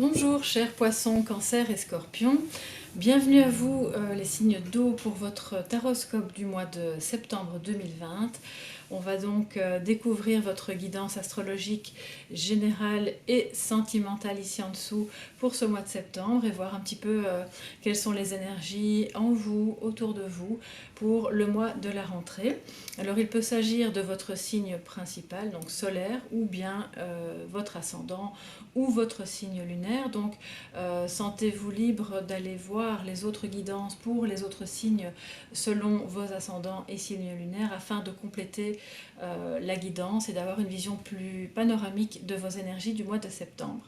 Bonjour chers poissons, cancer et scorpions, bienvenue à vous les signes d'eau pour votre taroscope du mois de septembre 2020. On va donc découvrir votre guidance astrologique générale et sentimentale ici en dessous pour ce mois de septembre et voir un petit peu quelles sont les énergies en vous, autour de vous, pour le mois de la rentrée. Alors il peut s'agir de votre signe principal, donc solaire, ou bien votre ascendant ou votre signe lunaire. Donc sentez-vous libre d'aller voir les autres guidances pour les autres signes selon vos ascendants et signes lunaires afin de compléter la guidance et d'avoir une vision plus panoramique de vos énergies du mois de septembre.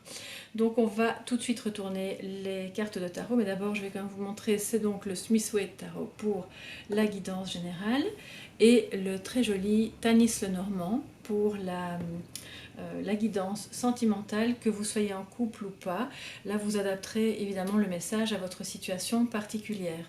Donc on va tout de suite retourner les cartes de tarot, mais d'abord je vais quand même vous montrer, c'est donc le Smith-Waite Tarot pour la guidance générale et le très joli Tanis Lenormand pour la guidance sentimentale, que vous soyez en couple ou pas. Là vous adapterez évidemment le message à votre situation particulière.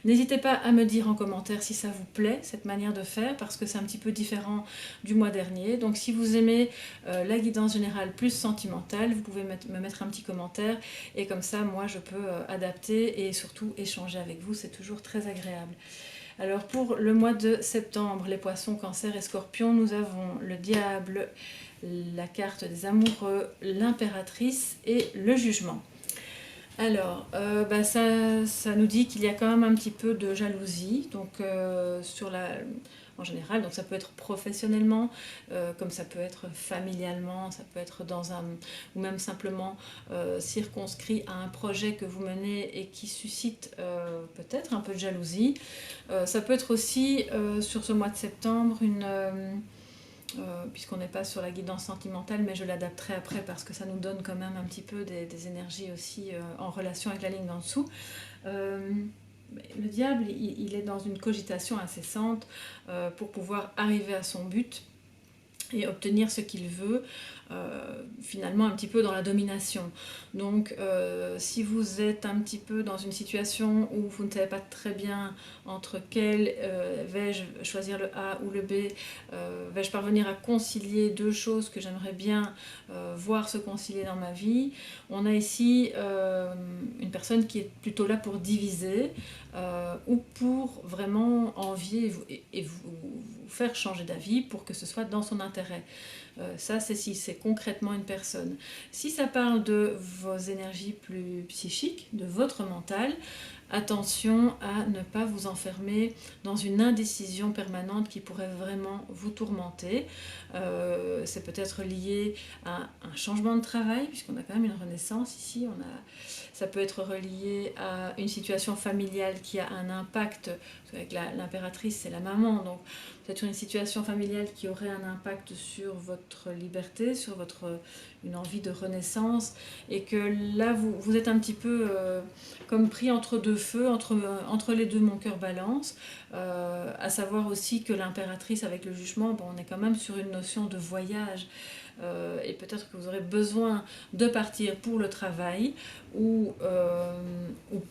N'hésitez pas à me dire en commentaire si ça vous plaît, cette manière de faire, parce que c'est un petit peu différent du mois dernier. Donc si vous aimez la guidance générale plus sentimentale, vous pouvez me mettre un petit commentaire et comme ça moi je peux adapter et surtout échanger avec vous, c'est toujours très agréable. Alors pour le mois de septembre, les poissons, cancer et scorpions, nous avons le diable, la carte des amoureux, l'impératrice et le jugement. Alors, ça nous dit qu'il y a quand même un petit peu de jalousie, donc en général, donc ça peut être professionnellement, comme ça peut être familialement, ça peut être ou même simplement circonscrit à un projet que vous menez et qui suscite peut-être un peu de jalousie. Ça peut être aussi sur ce mois de septembre puisqu'on n'est pas sur la guidance sentimentale, mais je l'adapterai après parce que ça nous donne quand même un petit peu des énergies aussi en relation avec la ligne d'en dessous. Le diable, il est dans une cogitation incessante pour pouvoir arriver à son but et obtenir ce qu'il veut, finalement un petit peu dans la domination. Donc si vous êtes un petit peu dans une situation où vous ne savez pas très bien entre quel vais-je choisir le A ou le B, vais-je parvenir à concilier deux choses que j'aimerais bien voir se concilier dans ma vie, on a ici une personne qui est plutôt là pour diviser ou pour vraiment envier et vous faire changer d'avis pour que ce soit dans son intérêt. Ça, c'est si c'est concrètement une personne. Si ça parle de vos énergies plus psychiques, de votre mental, attention à ne pas vous enfermer dans une indécision permanente qui pourrait vraiment vous tourmenter. C'est peut-être lié à un changement de travail, puisqu'on a quand même une renaissance ici. Ça peut être relié à une situation familiale qui a un impact, avec l'impératrice c'est la maman, donc peut-être une situation familiale qui aurait un impact sur votre liberté, sur une envie de renaissance, et que là vous êtes un petit peu comme pris entre deux feux, entre les deux, mon cœur balance, à savoir aussi que l'impératrice avec le jugement, on est quand même sur une notion de voyage. Et peut-être que vous aurez besoin de partir pour le travail ou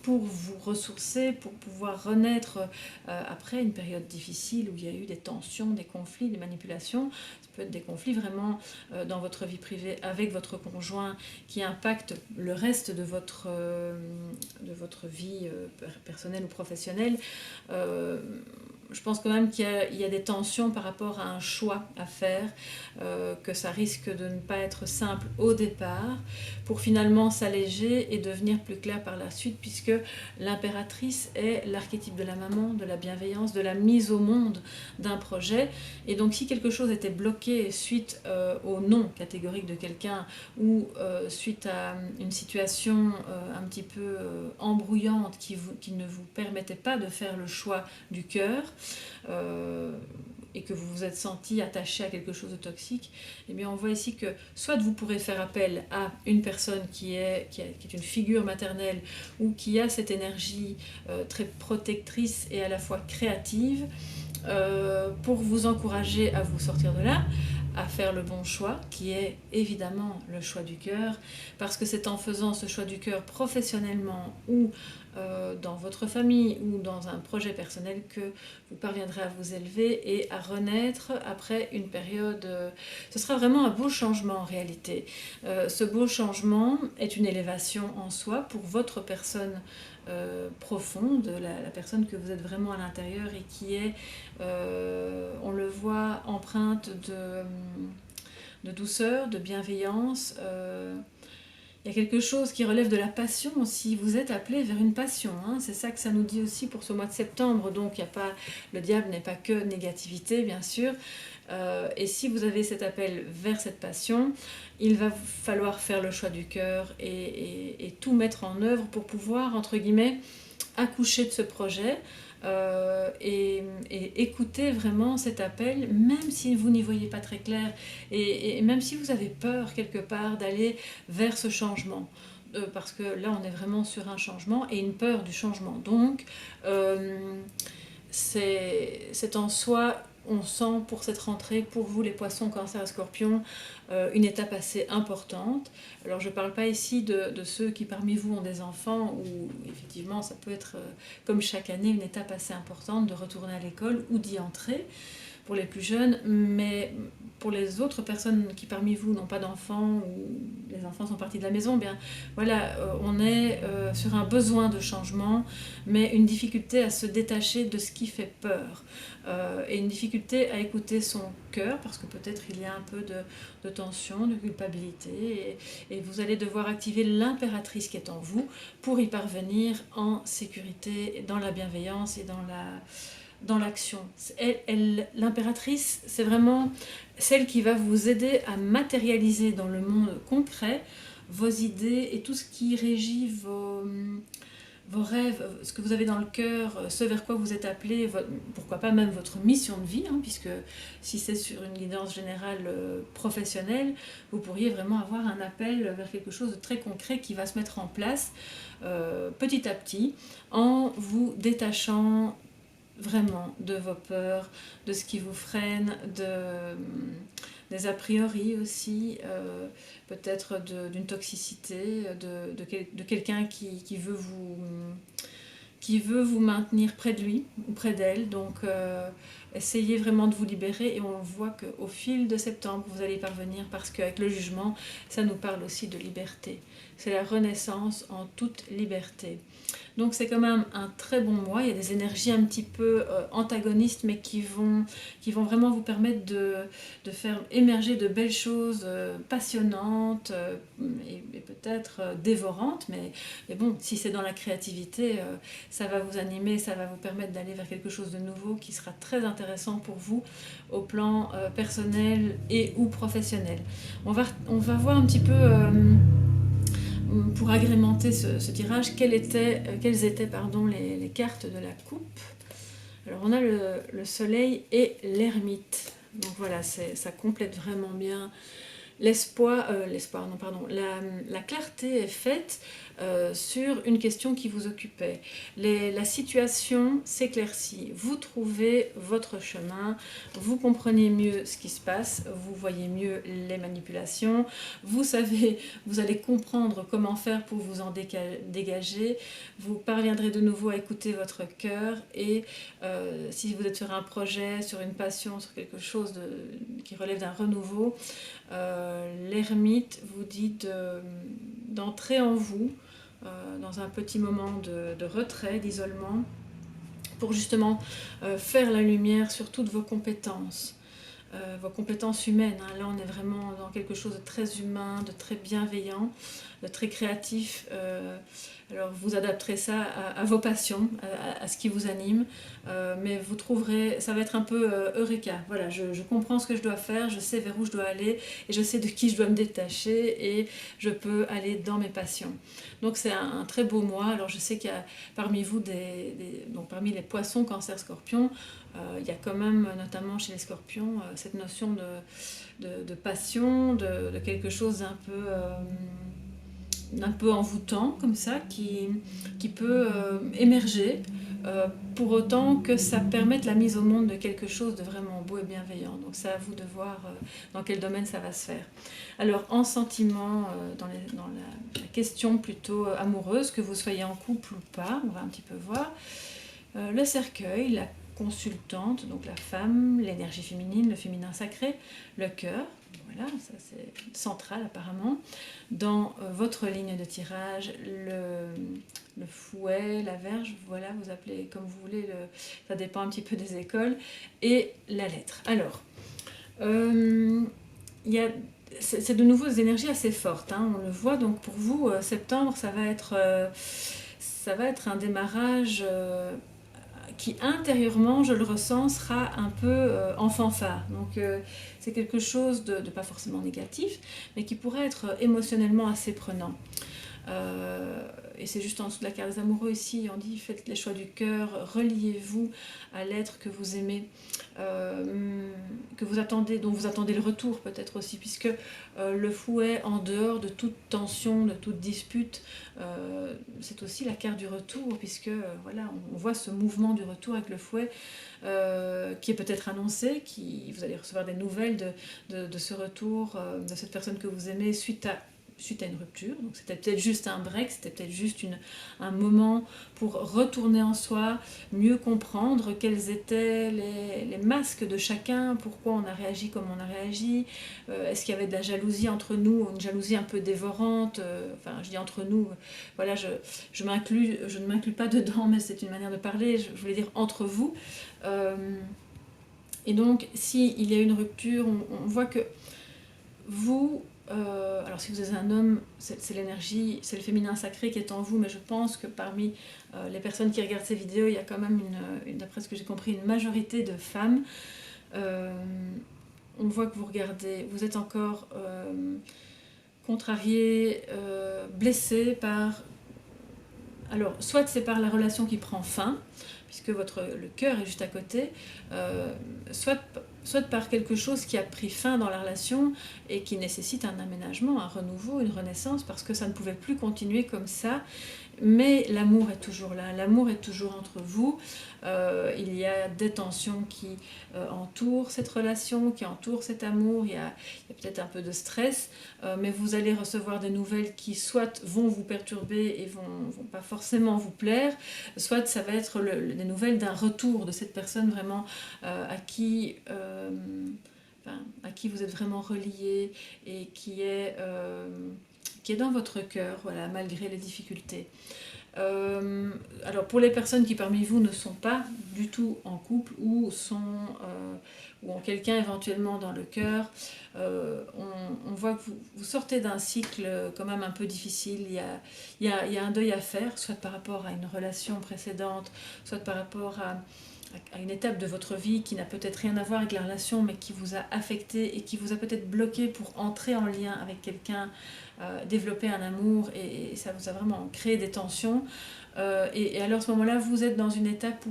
pour vous ressourcer, pour pouvoir renaître après une période difficile où il y a eu des tensions, des conflits, des manipulations. Ça peut être des conflits vraiment dans votre vie privée avec votre conjoint qui impactent le reste de votre vie personnelle ou professionnelle. Je pense quand même qu'il y a des tensions par rapport à un choix à faire, que ça risque de ne pas être simple au départ, pour finalement s'alléger et devenir plus clair par la suite, puisque l'impératrice est l'archétype de la maman, de la bienveillance, de la mise au monde d'un projet. Et donc si quelque chose était bloqué suite au non catégorique de quelqu'un ou suite à une situation un petit peu embrouillante qui ne vous permettait pas de faire le choix du cœur, et que vous vous êtes senti attaché à quelque chose de toxique, eh bien on voit ici que soit vous pourrez faire appel à une personne qui est une figure maternelle ou qui a cette énergie très protectrice et à la fois créative pour vous encourager à vous sortir de là, à faire le bon choix, qui est évidemment le choix du cœur, parce que c'est en faisant ce choix du cœur professionnellement ou dans votre famille ou dans un projet personnel que vous parviendrez à vous élever et à renaître après une période. Ce sera vraiment un beau changement en réalité. Ce beau changement est une élévation en soi pour votre personne profonde, la personne que vous êtes vraiment à l'intérieur et qui est, on le voit, empreinte de douceur, de bienveillance. Il y a quelque chose qui relève de la passion aussi. Vous êtes appelé vers une passion, hein. C'est ça que ça nous dit aussi pour ce mois de septembre. Donc il y a pas, le diable n'est pas que négativité, bien sûr. Et si vous avez cet appel vers cette passion, il va falloir faire le choix du cœur et tout mettre en œuvre pour pouvoir, entre guillemets, accoucher de ce projet. Et écouter vraiment cet appel, même si vous n'y voyez pas très clair, et même si vous avez peur quelque part d'aller vers ce changement. Parce que là, on est vraiment sur un changement et une peur du changement. Donc, c'est en soi, on sent pour cette rentrée, pour vous les poissons, cancer et scorpions, une étape assez importante. Alors je ne parle pas ici de ceux qui parmi vous ont des enfants, où effectivement ça peut être comme chaque année une étape assez importante de retourner à l'école ou d'y entrer pour les plus jeunes, mais pour les autres personnes qui parmi vous n'ont pas d'enfants ou les enfants sont partis de la maison, bien voilà, on est sur un besoin de changement, mais une difficulté à se détacher de ce qui fait peur, et une difficulté à écouter son cœur, parce que peut-être il y a un peu de tension, de culpabilité, et vous allez devoir activer l'impératrice qui est en vous pour y parvenir en sécurité, dans la bienveillance et dans l'action. L'impératrice, c'est vraiment celle qui va vous aider à matérialiser dans le monde concret vos idées et tout ce qui régit vos rêves, ce que vous avez dans le cœur, ce vers quoi vous êtes appelé, pourquoi pas même votre mission de vie, hein, puisque si c'est sur une guidance générale professionnelle, vous pourriez vraiment avoir un appel vers quelque chose de très concret qui va se mettre en place petit à petit en vous détachant vraiment de vos peurs, de ce qui vous freine, des a priori aussi, peut-être d'une toxicité, de quelqu'un qui veut vous maintenir près de lui ou près d'elle. Donc essayez vraiment de vous libérer, et on voit qu'au fil de septembre vous allez y parvenir, parce qu'avec le jugement ça nous parle aussi de liberté. C'est la renaissance en toute liberté. Donc c'est quand même un très bon mois. Il y a des énergies un petit peu antagonistes, mais qui vont vraiment vous permettre de faire émerger de belles choses passionnantes et peut-être dévorantes. Mais bon, si c'est dans la créativité, ça va vous animer, ça va vous permettre d'aller vers quelque chose de nouveau qui sera très intéressant pour vous au plan personnel et ou professionnel. On va voir un petit peu... pour agrémenter ce tirage, quelles étaient les cartes de la coupe. Alors on a le soleil et l'ermite. Donc voilà, ça complète vraiment bien la clarté est faite sur une question qui vous occupait. La situation s'éclaircit, vous trouvez votre chemin, vous comprenez mieux ce qui se passe, vous voyez mieux les manipulations, vous allez comprendre comment faire pour vous en dégager, vous parviendrez de nouveau à écouter votre cœur, et si vous êtes sur un projet, sur une passion, sur quelque chose qui relève d'un renouveau, l'ermite vous dit d'entrer en vous dans un petit moment de retrait, d'isolement, pour justement faire la lumière sur toutes vos compétences humaines. Hein. Là on est vraiment dans quelque chose de très humain, de très bienveillant, de très créatif. Alors vous adapterez ça à vos passions, à ce qui vous anime, mais vous trouverez, ça va être un peu eureka. Voilà, je comprends ce que je dois faire, je sais vers où je dois aller, et je sais de qui je dois me détacher, et je peux aller dans mes passions. Donc c'est un très beau mois. Alors je sais qu'il y a parmi vous, donc parmi les poissons, cancer, scorpions, il y a quand même, notamment chez les scorpions, cette notion de passion, de quelque chose d'un peu envoûtant comme ça, qui peut émerger pour autant que ça permette la mise au monde de quelque chose de vraiment beau et bienveillant. Donc c'est à vous de voir dans quel domaine ça va se faire. Alors en sentiment, dans la question plutôt amoureuse, que vous soyez en couple ou pas, on va un petit peu voir. Le cercueil, la consultante, donc la femme, l'énergie féminine, le féminin sacré, le cœur, voilà, ça c'est central apparemment. Dans votre ligne de tirage, le fouet, la verge, voilà, vous appelez comme vous voulez, ça dépend un petit peu des écoles, et la lettre. Alors, c'est de nouveau des énergies assez fortes, hein, on le voit, donc pour vous, septembre, ça va être un démarrage qui intérieurement, je le ressens, sera un peu en fanfare. Donc c'est quelque chose de pas forcément négatif, mais qui pourrait être émotionnellement assez prenant. Et c'est juste en dessous de la carte des amoureux ici, on dit faites les choix du cœur, reliez-vous à l'être que vous aimez, que vous attendez, dont vous attendez le retour peut-être aussi, puisque le fouet, en dehors de toute tension, de toute dispute, c'est aussi la carte du retour, puisque voilà, on voit ce mouvement du retour avec le fouet qui est peut-être annoncé, vous allez recevoir des nouvelles de ce retour, de cette personne que vous aimez suite à une rupture. Donc c'était peut-être juste un break, c'était peut-être juste un moment pour retourner en soi, mieux comprendre quels étaient les masques de chacun, pourquoi on a réagi comme on a réagi, est-ce qu'il y avait de la jalousie entre nous, une jalousie un peu dévorante, enfin je dis entre nous, voilà, je ne m'inclus pas dedans, mais c'est une manière de parler, je voulais dire entre vous. Et donc s'il y a une rupture, on voit que vous... alors si vous êtes un homme, c'est l'énergie, c'est le féminin sacré qui est en vous, mais je pense que parmi les personnes qui regardent ces vidéos, il y a quand même, d'après ce que j'ai compris, une majorité de femmes. On voit que vous êtes encore contrarié, blessé par... Alors, soit c'est par la relation qui prend fin, puisque le cœur est juste à côté, soit par quelque chose qui a pris fin dans la relation et qui nécessite un aménagement, un renouveau, une renaissance, parce que ça ne pouvait plus continuer comme ça. Mais l'amour est toujours là, l'amour est toujours entre vous. Il y a des tensions qui entourent cette relation, qui entourent cet amour. Il y a peut-être un peu de stress, mais vous allez recevoir des nouvelles qui soit vont vous perturber et vont pas forcément vous plaire, soit ça va être des nouvelles d'un retour de cette personne vraiment à qui vous êtes vraiment relié et qui est dans votre cœur, voilà, malgré les difficultés. Alors pour les personnes qui parmi vous ne sont pas du tout en couple ou ont quelqu'un éventuellement dans le cœur, on voit que vous sortez d'un cycle quand même un peu difficile. Il y a un deuil à faire, soit par rapport à une relation précédente, soit par rapport à une étape de votre vie qui n'a peut-être rien à voir avec la relation, mais qui vous a affecté et qui vous a peut-être bloqué pour entrer en lien avec quelqu'un, développer un amour, et ça vous a vraiment créé des tensions. Et alors à ce moment-là, vous êtes dans une étape où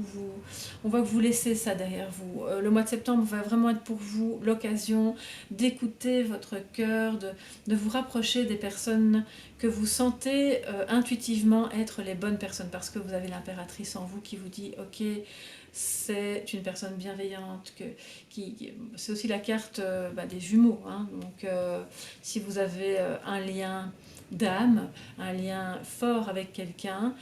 on voit que vous laissez ça derrière vous. Le mois de septembre va vraiment être pour vous l'occasion d'écouter votre cœur, de vous rapprocher des personnes que vous sentez intuitivement être les bonnes personnes, parce que vous avez l'impératrice en vous qui vous dit « Ok, c'est une personne bienveillante ». C'est aussi la carte des jumeaux, hein. Donc si vous avez un lien d'âme, un lien fort avec quelqu'un,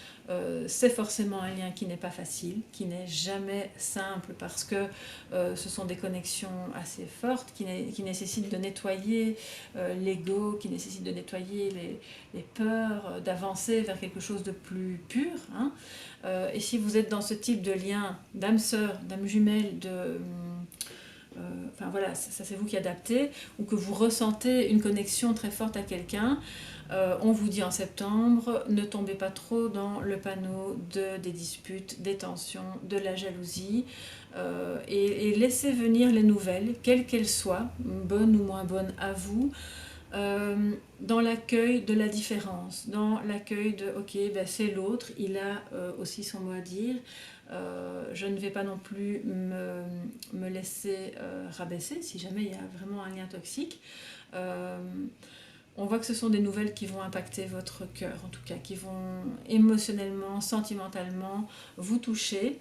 c'est forcément un lien qui n'est pas facile, qui n'est jamais simple, parce que ce sont des connexions assez fortes qui nécessitent de nettoyer l'ego, qui nécessitent de nettoyer les peurs, d'avancer vers quelque chose de plus pur, hein. Et si vous êtes dans ce type de lien d'âme sœur, d'âme jumelle, enfin voilà, ça c'est vous qui adaptez, ou que vous ressentez une connexion très forte à quelqu'un, on vous dit en septembre, ne tombez pas trop dans le panneau des disputes, des tensions, de la jalousie, et laissez venir les nouvelles, quelles qu'elles soient, bonnes ou moins bonnes à vous, dans l'accueil de la différence, dans l'accueil de ok, ben c'est l'autre, il a aussi son mot à dire, je ne vais pas non plus me laisser rabaisser si jamais il y a vraiment un lien toxique. on voit que ce sont des nouvelles qui vont impacter votre cœur, en tout cas, qui vont émotionnellement, sentimentalement vous toucher.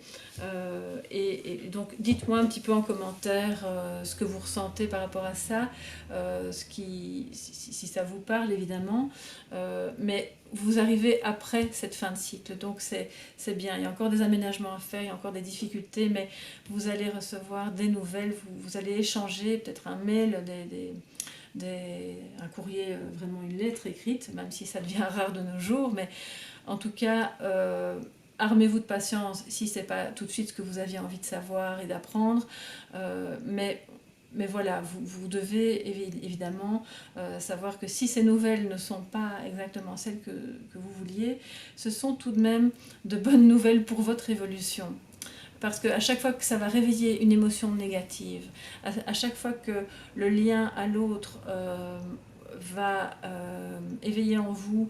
Et donc, dites-moi un petit peu en commentaire ce que vous ressentez par rapport à ça, si ça vous parle, évidemment. Mais vous arrivez après cette fin de cycle, donc c'est bien. Il y a encore des aménagements à faire, il y a encore des difficultés, mais vous allez recevoir des nouvelles, vous allez échanger, peut-être un mail, un courrier, vraiment une lettre écrite, même si ça devient rare de nos jours, mais en tout cas, armez-vous de patience si ce n'est pas tout de suite ce que vous aviez envie de savoir et d'apprendre, mais voilà, vous devez évidemment savoir que si ces nouvelles ne sont pas exactement celles que vous vouliez, ce sont tout de même de bonnes nouvelles pour votre évolution. Parce qu'à chaque fois que ça va réveiller une émotion négative, à chaque fois que le lien à l'autre va éveiller en vous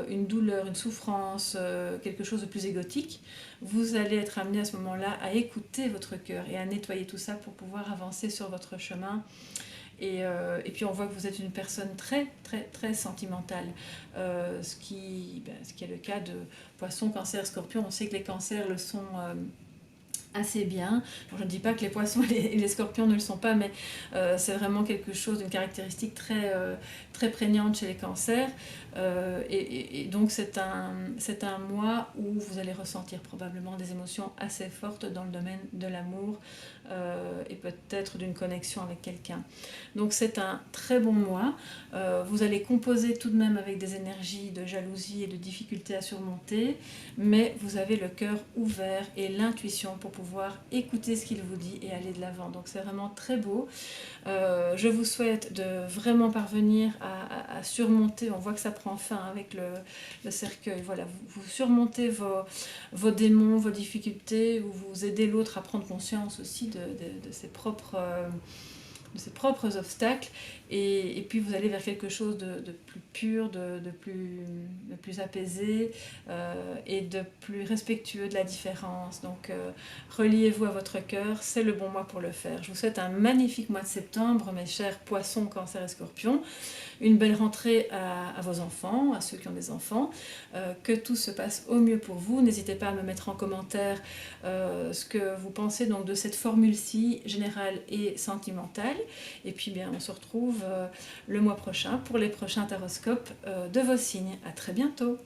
une douleur, une souffrance, quelque chose de plus égotique, vous allez être amené à ce moment-là à écouter votre cœur et à nettoyer tout ça pour pouvoir avancer sur votre chemin. Et puis on voit que vous êtes une personne très très très sentimentale, ce qui est le cas de Poisson, Cancer, Scorpion. On sait que les cancers le sont assez bien. Bon, je ne dis pas que les poissons et les scorpions ne le sont pas, mais c'est vraiment quelque chose, une caractéristique très, très prégnante chez les cancers. Et donc c'est un mois où vous allez ressentir probablement des émotions assez fortes dans le domaine de l'amour et peut-être d'une connexion avec quelqu'un. Donc c'est un très bon mois. Vous allez composer tout de même avec des énergies de jalousie et de difficultés à surmonter, mais vous avez le cœur ouvert et l'intuition pour pouvoir écouter ce qu'il vous dit et aller de l'avant. Donc c'est vraiment très beau. Je vous souhaite de vraiment parvenir à surmonter, on voit que ça prend fin avec le cercueil, voilà, vous surmontez vos démons, vos difficultés, vous aidez l'autre à prendre conscience aussi de ses propres obstacles, et puis vous allez vers quelque chose de plus pur, de plus apaisé et de plus respectueux de la différence. Donc reliez-vous à votre cœur, c'est le bon mois pour le faire. Je vous souhaite un magnifique mois de septembre, mes chers poissons, cancer et scorpions. Une belle rentrée à vos enfants, à ceux qui ont des enfants, que tout se passe au mieux pour vous. N'hésitez pas à me mettre en commentaire ce que vous pensez donc de cette formule-ci, générale et sentimentale. Et puis bien, on se retrouve le mois prochain pour les prochains taroscopes de vos signes. À très bientôt.